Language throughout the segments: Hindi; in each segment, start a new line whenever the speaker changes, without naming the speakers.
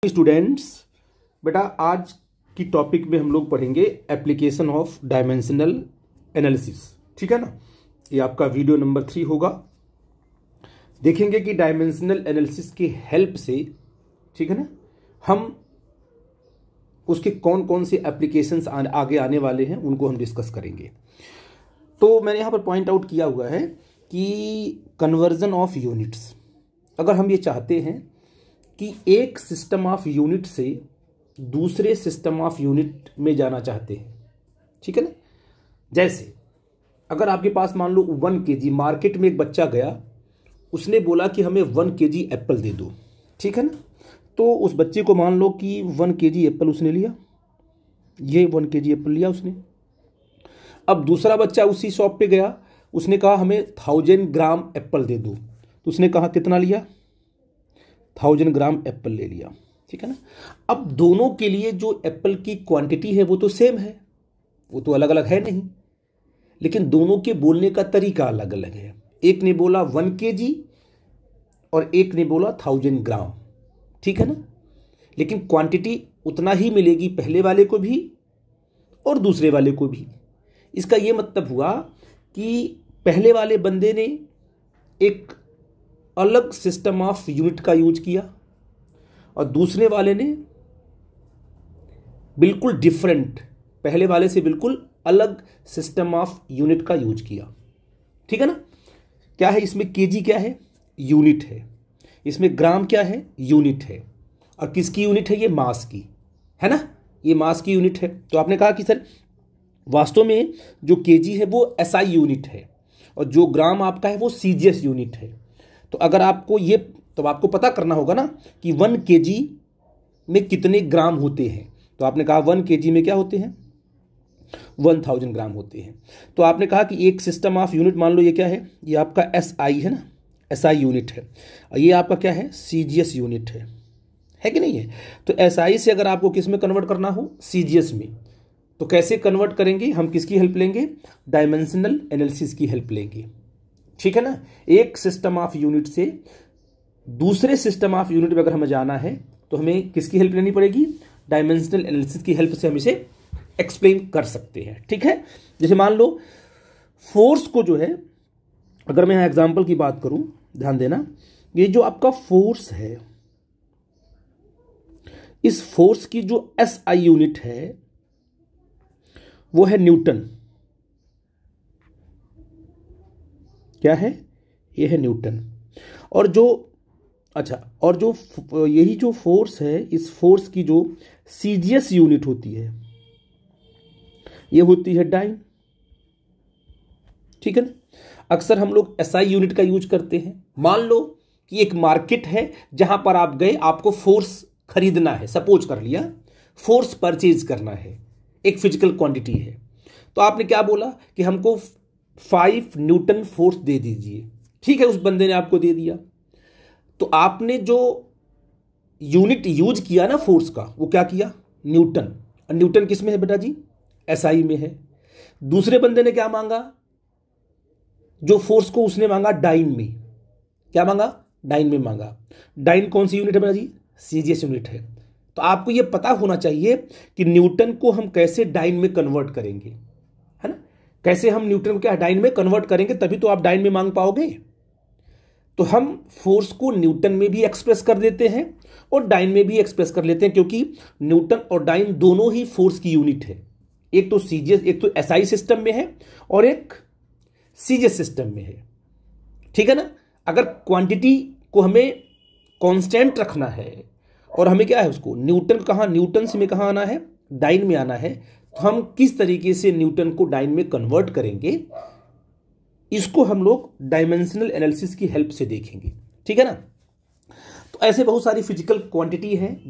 स्टूडेंट्स, बेटा आज की टॉपिक में हम लोग पढ़ेंगे एप्लीकेशन ऑफ डायमेंशनल एनालिसिस। ठीक है ना। ये आपका वीडियो नंबर 3 होगा। देखेंगे कि डायमेंशनल एनालिसिस की हेल्प से, ठीक है ना, हम उसके कौन कौन से एप्लीकेशंस आगे आने वाले हैं उनको हम डिस्कस करेंगे। तो मैंने यहाँ पर पॉइंट आउट किया हुआ है कि कन्वर्जन ऑफ यूनिट्स, अगर हम ये चाहते हैं कि एक सिस्टम ऑफ यूनिट से दूसरे सिस्टम ऑफ यूनिट में जाना चाहते हैं, ठीक है ना। जैसे अगर आपके पास मान लो 1 kg, मार्केट में एक बच्चा गया, उसने बोला कि हमें 1 kg एप्पल दे दो, ठीक है ना। तो उस बच्चे को मान लो कि 1 kg एप्पल उसने लिया, ये 1 kg एप्पल लिया उसने। अब दूसरा बच्चा उसी शॉप पे गया, उसने कहा हमें 1000 ग्राम एप्पल दे दो, तो उसने कहा कितना लिया, 1000 ग्राम एप्पल ले लिया, ठीक है ना। अब दोनों के लिए जो एप्पल की क्वांटिटी है वो तो सेम है, वो तो अलग अलग है नहीं, लेकिन दोनों के बोलने का तरीका अलग अलग है। एक ने बोला 1 kg और एक ने बोला 1000 ग्राम, ठीक है ना। लेकिन क्वांटिटी उतना ही मिलेगी पहले वाले को भी और दूसरे वाले को भी। इसका ये मतलब हुआ कि पहले वाले बंदे ने एक अलग सिस्टम ऑफ यूनिट का यूज किया और दूसरे वाले ने बिल्कुल डिफरेंट, पहले वाले से बिल्कुल अलग सिस्टम ऑफ यूनिट का यूज किया, ठीक है ना। क्या है इसमें, केजी क्या है, यूनिट है। इसमें ग्राम क्या है, यूनिट है। और किसकी यूनिट है, ये मास की है ना, ये मास की यूनिट है। तो आपने कहा कि सर वास्तव में जो केजी है वो एसआई यूनिट है और जो ग्राम आपका है वो सीजीएस यूनिट है। तो अगर आपको ये, तो आपको पता करना होगा ना कि 1 kg में कितने ग्राम होते हैं। तो आपने कहा 1 kg में क्या होते हैं, 1000 ग्राम होते हैं। तो आपने कहा कि एक सिस्टम ऑफ यूनिट, मान लो ये क्या है, ये आपका एसआई है ना, एसआई यूनिट है, और ये आपका क्या है, सीजीएस यूनिट है कि नहीं है। तो एसआई से अगर आपको किस में कन्वर्ट करना हो, सीजीएस में, तो कैसे कन्वर्ट करेंगे हम, किसकी हेल्प लेंगे, डायमेंशनल एनालिसिस की हेल्प लेंगे, ठीक है ना। एक सिस्टम ऑफ यूनिट से दूसरे सिस्टम ऑफ यूनिट में अगर हमें जाना है तो हमें किसकी हेल्प लेनी पड़ेगी, डायमेंशनल एनालिसिस की हेल्प से हम इसे एक्सप्लेन कर सकते हैं, ठीक है। जैसे मान लो फोर्स को जो है, अगर मैं यहां एग्जांपल की बात करूं, ध्यान देना, ये जो आपका फोर्स है, इस फोर्स की जो एसआई यूनिट है वो है न्यूटन। क्या है, ये है न्यूटन। और जो और जो यही जो फोर्स है, इस फोर्स की जो सीजीएस यूनिट होती है ये होती है डाइन, ठीक है ना। अक्सर हम लोग एसआई यूनिट का यूज करते हैं। मान लो कि एक मार्केट है जहां पर आप गए, आपको फोर्स खरीदना है, सपोज कर लिया फोर्स परचेज करना है, एक फिजिकल क्वांटिटी है। तो आपने क्या बोला कि हमको 5 न्यूटन फोर्स दे दीजिए, ठीक है, उस बंदे ने आपको दे दिया। तो आपने जो यूनिट यूज किया ना फोर्स का, वो क्या किया, न्यूटन। और न्यूटन किस में है बेटा जी, एसआई में है। दूसरे बंदे ने क्या मांगा, जो फोर्स को उसने मांगा डाइन में, क्या मांगा, डाइन में मांगा। डाइन कौन सी यूनिट है बेटा जी, सीजीएस यूनिट है। तो आपको यह पता होना चाहिए कि न्यूटन को हम कैसे डाइन में कन्वर्ट करेंगे, है ना। कैसे हम न्यूटन को क्या डाइन में कन्वर्ट करेंगे, तभी तो आप डाइन में मांग पाओगे। तो हम फोर्स को न्यूटन में भी एक्सप्रेस कर देते हैं और डाइन में भी एक्सप्रेस कर लेते हैं, क्योंकि न्यूटन और डाइन दोनों ही फोर्स की यूनिट है। एक तो सीजीएस, एक तो एसआई सिस्टम में है और एक सीजीएस सिस्टम में है, ठीक है ना। अगर क्वांटिटी को हमें कांस्टेंट रखना है और हमें क्या है, उसको न्यूटन कहाँ, न्यूटन से में कहाँ आना है, डाइन में आना है, तो हम किस तरीके से न्यूटन को डाइन में कन्वर्ट करेंगे, इसको हम लोग डायमेंशनल एनालिसिस की हेल्प से देखेंगे, ठीक है ना। तो ऐसे बहुत सारी फिजिकल क्वांटिटी हैं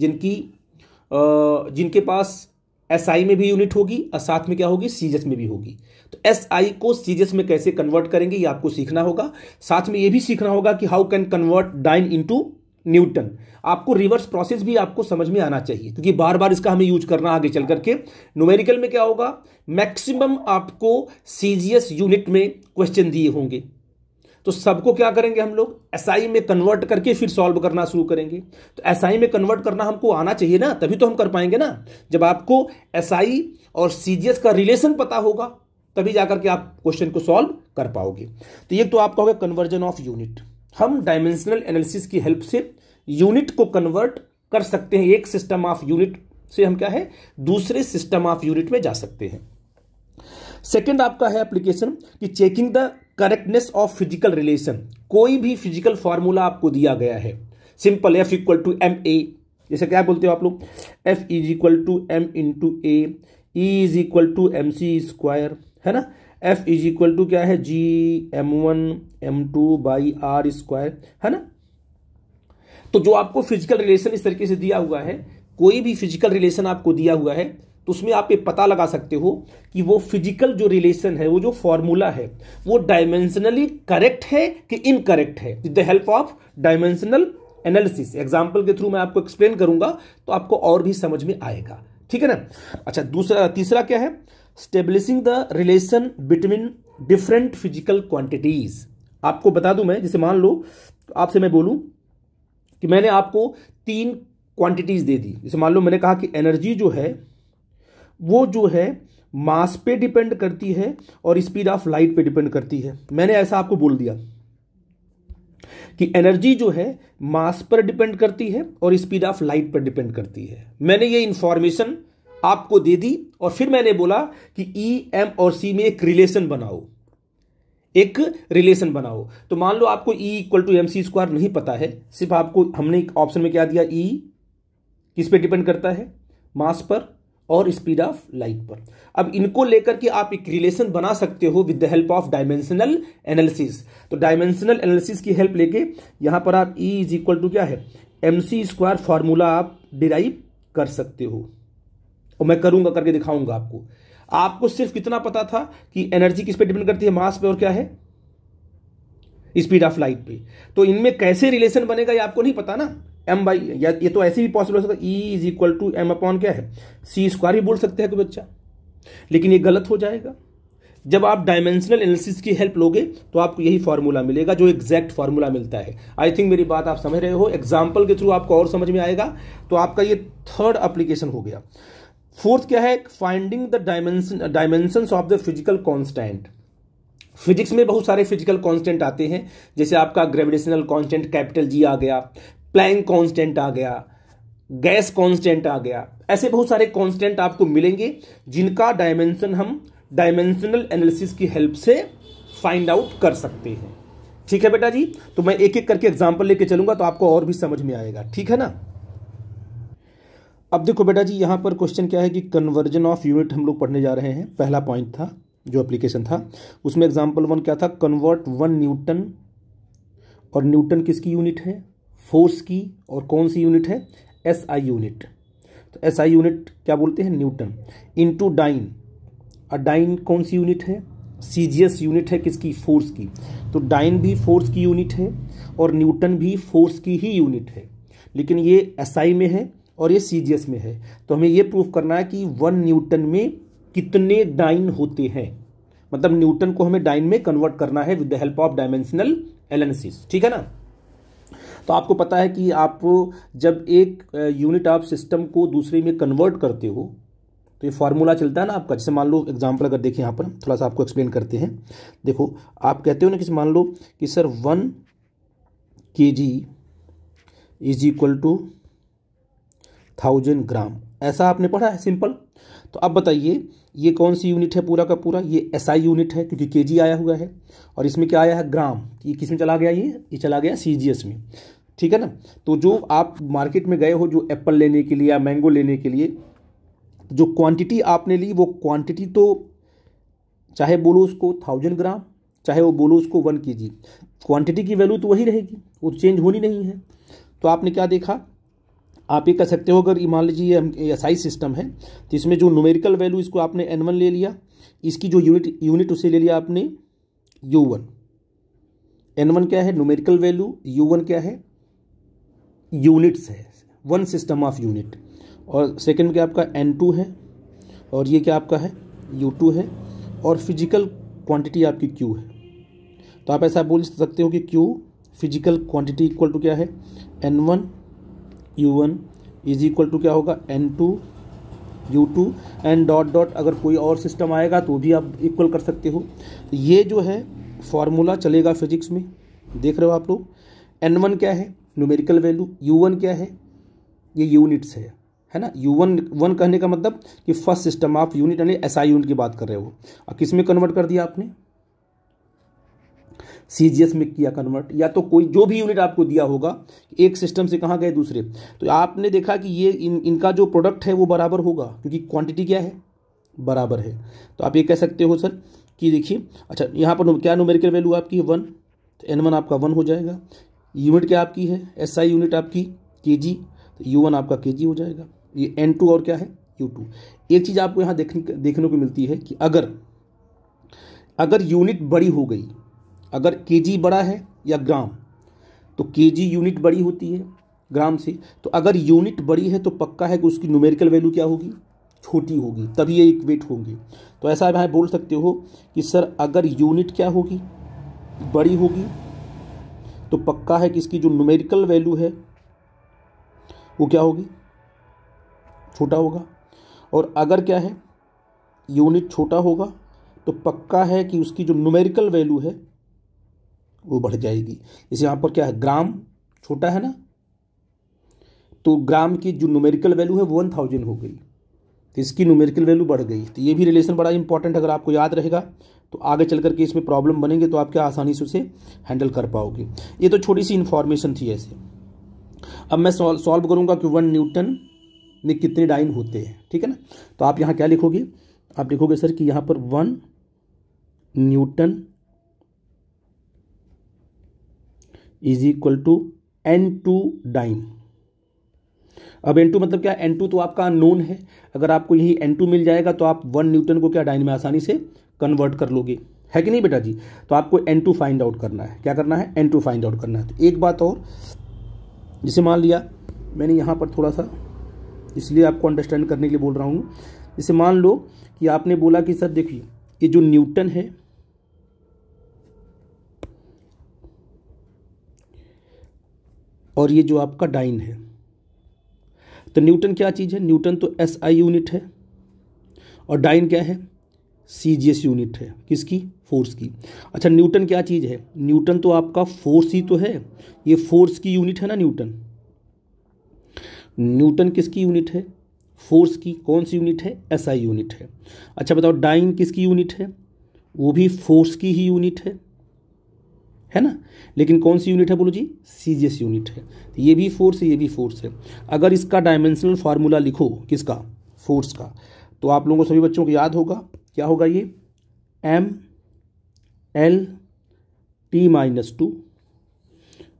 जिनके पास एसआई में भी यूनिट होगी और साथ में क्या होगी, सीजीएस में भी होगी। तो एसआई को सीजीएस में कैसे कन्वर्ट करेंगे ये आपको सीखना होगा। साथ में ये भी सीखना होगा कि how can convert dyne into newton. आपको रिवर्स प्रोसेस भी आपको समझ में आना चाहिए, क्योंकि बार बार इसका हमें यूज करना आगे चल करके। न्यूमेरिकल में क्या होगा, मैक्सिमम आपको सीजीएस यूनिट में क्वेश्चन दिए होंगे, तो सबको क्या करेंगे हम लोग एसआई में कन्वर्ट करके फिर सॉल्व करना शुरू करेंगे। तो एसआई में कन्वर्ट करना हमको आना चाहिए ना, तभी तो हम कर पाएंगे ना। जब आपको एसआई और सीजीएस का रिलेशन पता होगा तभी जाकर के आप क्वेश्चन को सॉल्व कर पाओगे। तो ये तो आपका होगा कन्वर्जन ऑफ यूनिट। हम डायमेंशनल एनालिसिस की हेल्प से यूनिट को कन्वर्ट कर सकते हैं। एक सिस्टम ऑफ यूनिट से हम क्या है दूसरे सिस्टम ऑफ यूनिट में जा सकते हैं। सेकंड आपका है एप्लीकेशन कि checking the correctness of physical relation. कोई भी फिजिकल फॉर्मूला आपको दिया गया है, सिंपल F = ma, जैसे क्या बोलते हो आप लोग, F = m × a, E = mc², है ना। F = क्या है G m1 m2/r², है ना। तो जो आपको फिजिकल रिलेशन इस तरीके से दिया हुआ है, कोई भी फिजिकल रिलेशन आपको दिया हुआ है तो उसमें आप ये पता लगा सकते हो कि वो फिजिकल जो रिलेशन है, वो जो फॉर्मूला है, वो डायमेंशनली करेक्ट है कि इनकरेक्ट है, with the help of dimensional analysis. Example के थ्रू मैं आपको एक्सप्लेन करूंगा तो आपको और भी समझ में आएगा, ठीक है ना। अच्छा, तीसरा क्या है, establishing the relation between different physical quantities. आपको बता दूं मैं, जैसे मान लो आपसे मैं बोलूं कि मैंने आपको 3 क्वांटिटीज दे दी। जैसे मान लो मैंने कहा कि एनर्जी जो है वो जो है मास पे डिपेंड करती है और स्पीड ऑफ लाइट पे डिपेंड करती है। मैंने ऐसा आपको बोल दिया कि एनर्जी जो है मास पर डिपेंड करती है और स्पीड ऑफ लाइट पर डिपेंड करती है। मैंने ये इंफॉर्मेशन आपको दे दी और फिर मैंने बोला कि ई, एम और सी में एक रिलेशन बनाओ, एक रिलेशन बनाओ। तो मान लो आपको E = mc² नहीं पता है, सिर्फ आपको हमने एक ऑप्शन में क्या दिया, E किस पे डिपेंड करता है, मास पर और स्पीड ऑफ लाइट पर। अब इनको लेकर के आप एक रिलेशन बना सकते हो with the help of dimensional analysis. तो डायमेंशनल एनालिसिस की हेल्प लेके यहां पर आप E = क्या है mc² फॉर्मूला आप डिराइव कर सकते हो, और मैं करूंगा, करके दिखाऊंगा आपको। आपको सिर्फ कितना पता था कि एनर्जी किस पे डिपेंड करती है, मास पे और क्या है स्पीड ऑफ लाइट पे। तो इनमें कैसे रिलेशन बनेगा ये आपको नहीं पता ना। ये तो ऐसे भी पॉसिबल हो सकता है, E = m/ क्या है c² ही बोल सकते हैं कोई बच्चा, लेकिन ये गलत हो जाएगा। जब आप डायमेंशनल एनालिसिस की हेल्प लोगे तो आपको यही फॉर्मूला मिलेगा, जो एग्जैक्ट फॉर्मूला मिलता है। आई थिंक मेरी बात आप समझ रहे हो, एग्जाम्पल के थ्रू आपको और समझ में आएगा। तो आपका ये थर्ड एप्लीकेशन हो गया। फोर्थ क्या है, finding the dimensions of the physical constant. Physics में बहुत सारे फिजिकल कांस्टेंट आते हैं, जैसे आपका ग्रेविटेशनल कांस्टेंट G आ गया, प्लैंक कांस्टेंट आ गया, गैस कांस्टेंट आ गया। ऐसे बहुत सारे कांस्टेंट आपको मिलेंगे जिनका डायमेंशन हम डायमेंशनल एनालिसिस की हेल्प से फाइंड आउट कर सकते हैं। ठीक है बेटा जी, तो मैं एक एक करके एग्जांपल लेके चलूंगा तो आपको और भी समझ में आएगा, ठीक है ना। अब देखो बेटा जी, यहां पर क्वेश्चन क्या है कि कन्वर्जन ऑफ यूनिट हम लोग पढ़ने जा रहे हैं। पहला पॉइंट था जो एप्लीकेशन था, उसमें एग्जांपल 1 क्या था, कन्वर्ट 1 न्यूटन, और न्यूटन किसकी यूनिट है, फोर्स की, और कौन सी यूनिट है, SI यूनिट। तो SI यूनिट क्या बोलते हैं, न्यूटन, इनटू डाइन। डाइन कौन सी यूनिट है, CGS यूनिट है किसकी, फोर्स की। तो डाइन भी फोर्स की यूनिट है और न्यूटन भी फोर्स की ही यूनिट है, लेकिन ये SI में है और ये CGS में है। तो हमें ये प्रूफ करना है कि 1 न्यूटन में कितने डाइन होते हैं, मतलब न्यूटन को हमें डाइन में कन्वर्ट करना है with the help of dimensional analysis, ठीक है ना। तो आपको पता है कि आप जब एक यूनिट ऑफ सिस्टम को दूसरे में कन्वर्ट करते हो तो ये फार्मूला चलता है ना आपका। जैसे मान लो एग्जांपल अगर देखें, यहाँ पर थोड़ा सा आपको एक्सप्लेन करते हैं। देखो आप कहते हो ना कि मान लो कि सर 1 kg = 1000 ग्राम, ऐसा आपने पढ़ा है सिंपल। तो अब बताइए ये कौन सी यूनिट है, पूरा का पूरा ये SI यूनिट है क्योंकि kg आया हुआ है, और इसमें क्या आया है, ग्राम। ये किस में चला गया, ये चला गया CGS में, ठीक है ना। तो जो आप मार्केट में गए हो जो एप्पल लेने के लिए या मैंगो लेने के लिए, जो क्वांटिटी आपने ली वो क्वांटिटी तो चाहे बोलो उसको 1000 ग्राम, चाहे वो बोलो उसको 1 kg, क्वांटिटी की वैल्यू तो वही रहेगी, वो चेंज होनी नहीं है। तो आपने क्या देखा, आप ये कह सकते हो अगर मान लीजिए ये SI सिस्टम है तो इसमें जो न्यूमेरिकल वैल्यू इसको आपने N1 ले लिया, इसकी जो यूनिट उसे ले लिया आपने U1। N1 क्या है, न्यूमेरिकल वैल्यू, U1 क्या है, यूनिट्स है, 1 सिस्टम ऑफ यूनिट, और सेकंड क्या आपका N2 है, और ये क्या आपका है U2 है, और फिजिकल क्वांटिटी आपकी Q है। तो आप ऐसा बोल सकते हो कि Q physical quantity equal to क्या है, N1 U1 is equal to क्या होगा, N2 U2 and dot dot, अगर कोई और सिस्टम आएगा तो भी आप इक्वल कर सकते हो। ये जो है फॉर्मूला चलेगा फिजिक्स में, देख रहे हो आप लोग। N1 क्या है, न्यूमेरिकल वैल्यू, U1 क्या है, ये यूनिट्स है ना। U1 कहने का मतलब कि फर्स्ट सिस्टम आप यूनिट यानी SI यूनिट की बात कर रहे हो। अब किस में कन्वर्ट कर दिया आपने, CGS में किया कन्वर्ट, या तो कोई जो भी यूनिट आपको दिया होगा एक सिस्टम से कहाँ गए दूसरे, तो आपने देखा कि ये इनका जो प्रोडक्ट है वो बराबर होगा, क्योंकि क्वांटिटी क्या है, बराबर है। तो आप ये कह सकते हो सर कि देखिए, अच्छा यहाँ पर क्या न्यूमेरिकल वैल्यू आपकी है 1, तो N1 आपका 1 हो जाएगा। यूनिट क्या आपकी है, SI यूनिट आपकी kg, तो U1 आपका kg हो जाएगा। ये N2 और क्या है, U2। एक चीज़ आपको यहाँ देखने को मिलती है कि अगर यूनिट बड़ी हो गई, अगर kg बड़ा है या ग्राम, तो kg यूनिट बड़ी होती है ग्राम से, तो अगर यूनिट बड़ी है तो पक्का है कि उसकी न्यूमेरिकल वैल्यू क्या होगी, छोटी होगी, तभी ये इक्वेट होंगे। तो ऐसा आप बोल सकते हो कि सर अगर यूनिट क्या होगी, बड़ी होगी, तो पक्का है कि इसकी जो न्यूमेरिकल वैल्यू है वो क्या होगी, छोटा होगा। और अगर क्या है, यूनिट छोटा होगा, तो पक्का है कि उसकी जो न्यूमेरिकल वैल्यू है वो बढ़ जाएगी। जैसे यहाँ पर क्या है, ग्राम छोटा है ना, तो ग्राम की जो न्यूमेरिकल वैल्यू है वो 1000 हो गई, तो इसकी न्यूमेरिकल वैल्यू बढ़ गई। तो ये भी रिलेशन बड़ा इंपॉर्टेंट, अगर आपको याद रहेगा तो आगे चल करके इसमें प्रॉब्लम बनेंगे तो आप क्या आसानी से उसे हैंडल कर पाओगे। ये तो छोटी सी इन्फॉर्मेशन थी ऐसे। अब मैं सॉल्व करूँगा कि 1 न्यूटन में कितने डाइन होते हैं, ठीक है ना। तो आप यहाँ क्या लिखोगे, आप लिखोगे सर कि यहाँ पर 1 newton is equal to N2 dyne. अब N2 मतलब क्या, N2 तो आपका अननोन है, अगर आपको यही N2 मिल जाएगा तो आप 1 न्यूटन को क्या डाइन में आसानी से कन्वर्ट कर लोगे, है कि नहीं बेटा जी। तो आपको N2 फाइंड आउट करना है, क्या करना है, N2 फाइंड आउट करना है। तो एक बात और, जिसे मान लिया मैंने यहाँ पर थोड़ा सा इसलिए आपको अंडरस्टैंड करने के लिए बोल रहा हूँ, जैसे मान लो कि आपने बोला कि सर देखिए ये जो न्यूटन है और ये जो आपका डाइन है, तो न्यूटन क्या चीज़ है, न्यूटन तो SI यूनिट है और डाइन क्या है, CGS यूनिट है, किसकी, फोर्स की। अच्छा न्यूटन क्या चीज़ है, न्यूटन तो आपका फोर्स ही तो है, ये फोर्स की यूनिट है ना न्यूटन। न्यूटन किसकी यूनिट है, फोर्स की। कौन सी यूनिट है, SI यूनिट है। अच्छा बताओ डाइन किसकी यूनिट है, वो भी फोर्स की ही यूनिट है ना, लेकिन कौन सी यूनिट है बोलो जी, CGS यूनिट है। तो ये भी फोर्स है, ये भी फोर्स है। अगर इसका डायमेंशनल फार्मूला लिखो, किसका, फोर्स का, तो आप लोगों को सभी बच्चों को याद होगा, क्या होगा ये, MLT-2।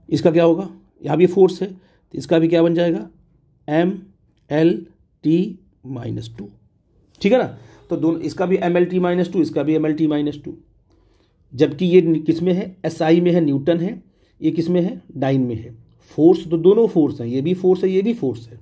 इसका क्या होगा, यहाँ भी फोर्स है तो इसका भी क्या बन जाएगा, MLT-2, ठीक है ना। तो दोनों, इसका भी MLT-2, इसका भी MLT-2, जबकि ये किस में है, SI में है, न्यूटन है, ये किस में है, डाइन में है। फोर्स तो दोनों फोर्स हैं, ये भी फोर्स है, ये भी फोर्स है।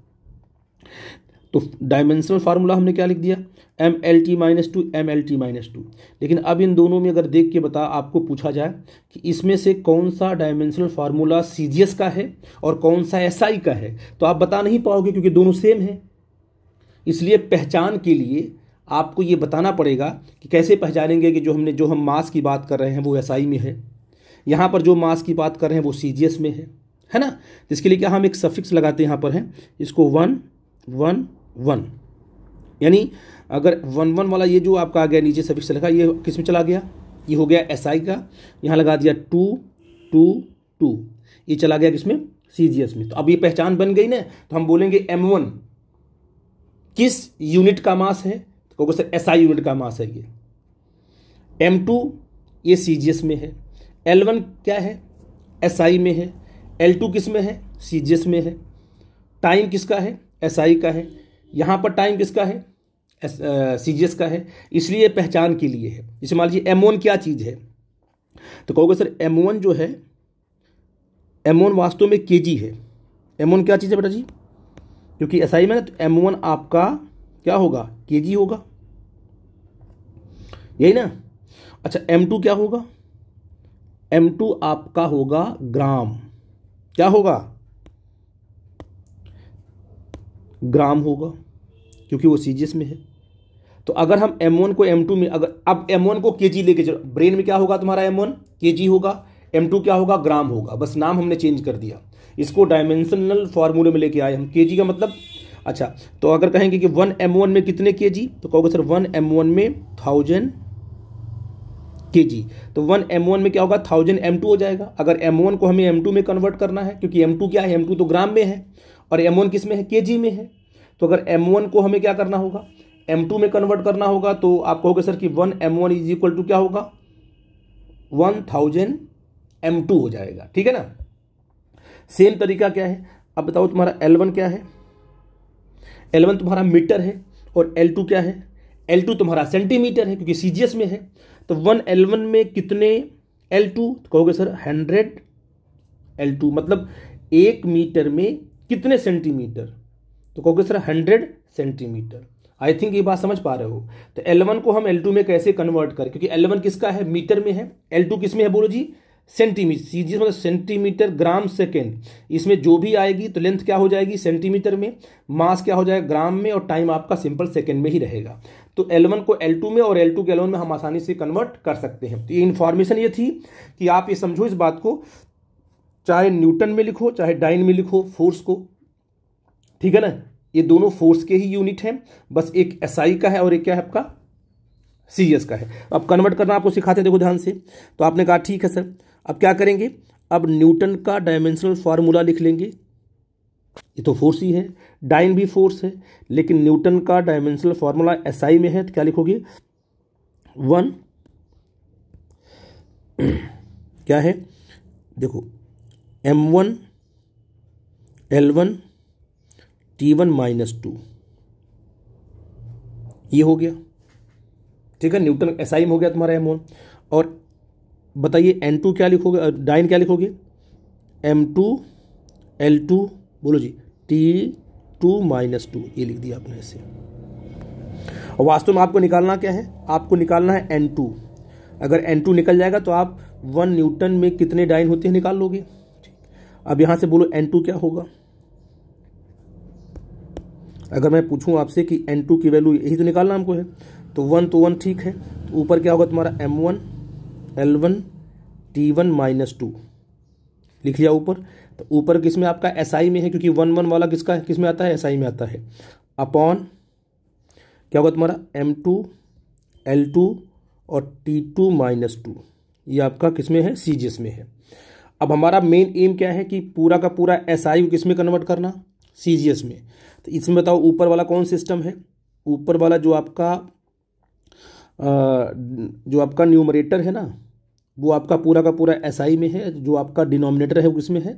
तो डायमेंशनल फार्मूला हमने क्या लिख दिया, MLT-2, MLT-2। लेकिन अब इन दोनों में अगर देख के बता, आपको पूछा जाए कि इसमें से कौन सा डायमेंशनल फार्मूला CGS का है और कौन सा SI का है, तो आप बता नहीं पाओगे, क्योंकि दोनों सेम है। इसलिए पहचान के लिए आपको ये बताना पड़ेगा कि कैसे पहचानेंगे कि जो हम मास की बात कर रहे हैं वो SI में है, यहाँ पर जो मास की बात कर रहे हैं वो CGS में है ना। इसके लिए क्या हम एक सफिक्स लगाते हैं, यहाँ पर है इसको 1 1 1, यानी अगर 1 1 वाला ये जो आपका आ गया नीचे सफिक्स लिखा, ये किस में चला गया, ये हो गया SI का, यहाँ लगा दिया 2 2 2, ये चला गया किसमें, CGS में। तो अब ये पहचान बन गई ना, तो हम बोलेंगे M1 किस यूनिट का मास है, तो कहोगे सर SI यूनिट का मास है ये। M2 ये CGS में है, L1 क्या है, SI में है, L2 किस में है, CGS में है। टाइम किसका है, SI का है, यहाँ पर टाइम किसका है, CGS का है, इसलिए पहचान के लिए है। जैसे मान लीजिए M1 क्या चीज़ है, तो कहोगे सर M1 जो है, M1 वास्तव में kg है। M1 क्या चीज़ है बेटा जी, क्योंकि SI में ना, तो M1 आपका क्या होगा, kg होगा, यही ना। अच्छा M2 क्या होगा, M2 आपका होगा ग्राम, क्या होगा, ग्राम होगा, क्योंकि वो सीजीएस में है। तो अगर हम M1 को M2 में, अगर अब M1 को केजी लेके चलो, ब्रेन में क्या होगा तुम्हारा, M1 केजी होगा, M2 क्या होगा, ग्राम होगा, बस नाम हमने चेंज कर दिया, इसको डायमेंशनल फार्मूले में लेके आए हम। केजी का मतलब, अच्छा तो अगर कहेंगे कि 1 M1 में कितने केजी, तो कहोगे सर 1 M1 में 1000 केजी, तो 1 M1 में क्या होगा, 1000 M2 हो जाएगा। अगर M1 को हमें M2 में कन्वर्ट करना है, क्योंकि M2 क्या है, M2 तो ग्राम में है और M1 किस में है, केजी में है, तो अगर M1 को हमें क्या करना होगा, M2 में कन्वर्ट करना होगा, तो आप कहोगे सर कि 1 M1 इज इक्वल टू क्या होगा, 1000 M2 हो जाएगा, ठीक है ना। सेम तरीका क्या है, अब बताओ तुम्हारा L1 क्या है, L1 तुम्हारा मीटर है, और L2 क्या है, L2 तुम्हारा सेंटीमीटर है, क्योंकि सीजीएस में है। तो 1 L1 में कितने L2, तो कहोगे सर 100 L2, मतलब 1 मीटर में कितने सेंटीमीटर, तो कहोगे सर 100 सेंटीमीटर। आई थिंक ये बात समझ पा रहे हो। तो L1 को हम L2 में कैसे कन्वर्ट करें, क्योंकि L1 किसका है, मीटर में है, L2 किस में है, बोलो जी, सेंटीमीटर, सीजीएस मतलब सेंटीमीटर ग्राम सेकेंड, इसमें जो भी आएगी तो लेंथ क्या हो जाएगी, सेंटीमीटर में, मास क्या हो जाएगा, ग्राम में, और टाइम आपका सिंपल सेकेंड में ही रहेगा। तो L1 को L2 में और L2 को L1 में हम आसानी से कन्वर्ट कर सकते हैं। तो ये इन्फॉर्मेशन ये थी कि आप ये समझो इस बात को, चाहे न्यूटन में लिखो चाहे डाइन में लिखो फोर्स को, ठीक है ना, ये दोनों फोर्स के ही यूनिट हैं, बस एक एसआई का है और एक क्या है आपका, सीजीएस का है। अब कन्वर्ट करना आपको सिखाते हैं, देखो ध्यान से। तो आपने कहा ठीक है सर, अब क्या करेंगे, अब न्यूटन का डायमेंशनल फार्मूला लिख लेंगे, ये तो फोर्स ही है, डाइन भी फोर्स है, लेकिन न्यूटन का डायमेंशनल फार्मूला एसआई में है, तो क्या लिखोगे, 1 क्या है, देखो M1 L1 T1 -2, ये हो गया, ठीक है, न्यूटन एसआई में हो गया तुम्हारा M1। और बताइए N2 क्या लिखोगे, डाइन क्या लिखोगे, M2 L2, बोलो जी, T2 -2, ये लिख दिया आपने ऐसे। और वास्तव में आपको निकालना क्या है, आपको निकालना है N2। अगर N2 निकल जाएगा तो आप 1 न्यूटन में कितने डाइन होते हैं निकाल लोगे। अब यहां से बोलो N2 क्या होगा, अगर मैं पूछूं आपसे कि N2 की वैल्यू यही तो निकालना हमको है, तो 1 ठीक है, तो ऊपर क्या होगा तुम्हारा M1 L1 T1 -2 लिख लिया ऊपर। तो ऊपर किसमें आपका एसआई में है, क्योंकि 1 वाला किसका है, किसमें आता है, एसआई में आता है, अपॉन क्या होगा तुम्हारा M2 L2 और T2 -2, ये आपका किसमें है, सीजीएस में है। अब हमारा मेन एम क्या है कि पूरा का पूरा एसआई को किसमें कन्वर्ट करना, सीजीएस में। तो इसमें बताओ ऊपर वाला कौन सिस्टम है, ऊपर वाला जो आपका न्यूमरेटर है ना, वो आपका पूरा का पूरा एसआई में है, जो आपका डिनोमिनेटर है वो किसमें है,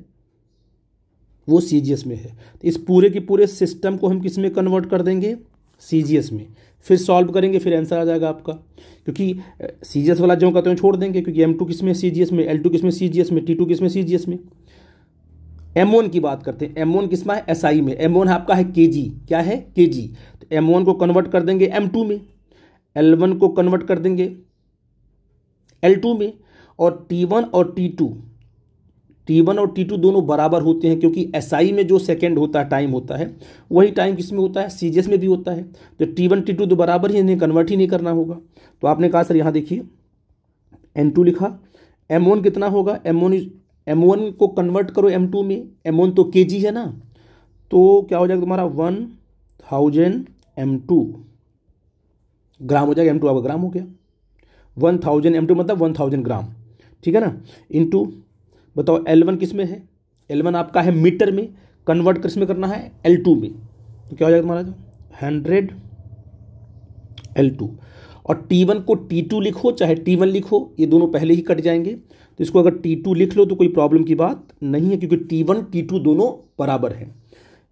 वो सीजीएस में है। तो इस पूरे के पूरे सिस्टम को हम किस में कन्वर्ट कर देंगे, सीजीएस में, फिर सॉल्व करेंगे, फिर आंसर आ जाएगा आपका। क्योंकि सीजीएस वाला जो कहते हैं छोड़ देंगे, क्योंकि M2 किस में, सीजीएस में, L2 किस में, सीजीएस में, T2 किस में, सीजीएस में। M1 की बात करते हैं, M1 किस में है, एसआई में, M1 है आपका है केजी, क्या है, केजी। तो M1 को कन्वर्ट कर देंगे M2 में, L1 को कन्वर्ट कर देंगे L2 में, और T1 और T2 दोनों बराबर होते हैं, क्योंकि एसआई में जो सेकंड होता है, टाइम होता है, वही टाइम किसमें होता है, सीजीएस में भी होता है। तो T1 T2 तो बराबर ही, इन्हें कन्वर्ट ही नहीं करना होगा। तो आपने कहा सर यहाँ देखिए N2 लिखा, M1 कितना होगा, M1 को कन्वर्ट करो M2 में, M1 तो केजी है ना, तो क्या हो जाएगा तुम्हारा 1000 M2 ग्राम हो जाएगा, M2 आपका ग्राम हो गया, 1000 M2 मतलब 1000 ग्राम, ठीक है ना। इनटू बताओ L1 किस में है, L1 आपका है मीटर में, कन्वर्ट किस में करना है, L2 में, तो क्या हो जाएगा तुम्हारा 100 L2। और T1 को T2 लिखो चाहे T1 लिखो, ये दोनों पहले ही कट जाएंगे, तो इसको अगर T2 लिख लो तो कोई प्रॉब्लम की बात नहीं है, क्योंकि T1 T2 दोनों बराबर हैं।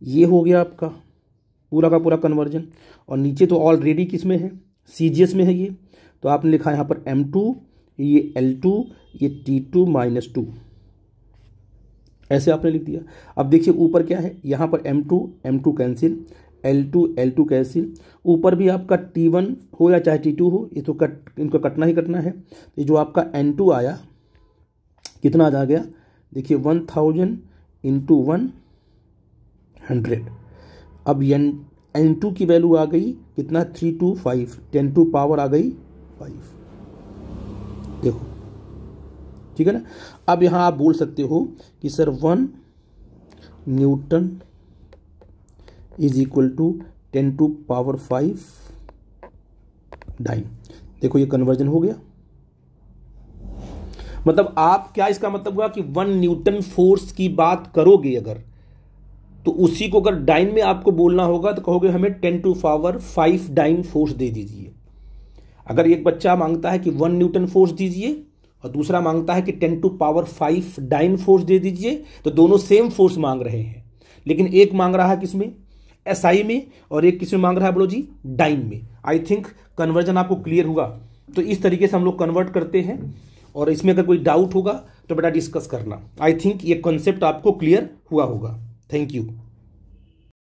ये हो गया आपका पूरा का पूरा कन्वर्जन। और नीचे तो ऑलरेडी किस में है, सीजीएस में है ये, तो आपने लिखा यहाँ पर M2, ये L2, ये T2 -2, ऐसे आपने लिख दिया। अब देखिए ऊपर क्या है, यहाँ पर M2 कैंसिल, L2 कैंसिल, ऊपर भी आपका T1 हो या चाहे T2 हो, ये तो इनको कटना ही कटना है। ये जो आपका N2 आया, कितना आ गया, देखिए 1000 इंटू 100। अब n2 की वैल्यू आ गई कितना, 325, 10 टू पावर आ गई 5। देखो ठीक है ना। अब यहां आप बोल सकते हो कि sir 1 newton is equal to 10 to power 5 dyne. देखो ये कन्वर्जन हो गया। मतलब आप क्या, इसका मतलब हुआ कि 1 न्यूटन फोर्स की बात करोगे अगर, तो उसी को अगर डाइन में आपको बोलना होगा तो कहोगे हमें 10 टू पावर 5 डाइन फोर्स दे दीजिए। अगर एक बच्चा मांगता है कि 1 न्यूटन फोर्स दीजिए और दूसरा मांगता है कि 10 टू पावर 5 डाइन फोर्स दे दीजिए, तो दोनों सेम फोर्स मांग रहे हैं, लेकिन एक मांग रहा है किसमें, एसआई में, और एक किसमें मांग रहा है बोलो जी, डाइन में। आई थिंक कन्वर्जन आपको क्लियर हुआ। तो इस तरीके से हम लोग कन्वर्ट करते हैं, और इसमें अगर कोई डाउट होगा तो बेटा डिस्कस करना। आई थिंक ये कॉन्सेप्ट आपको क्लियर हुआ होगा। Thank you.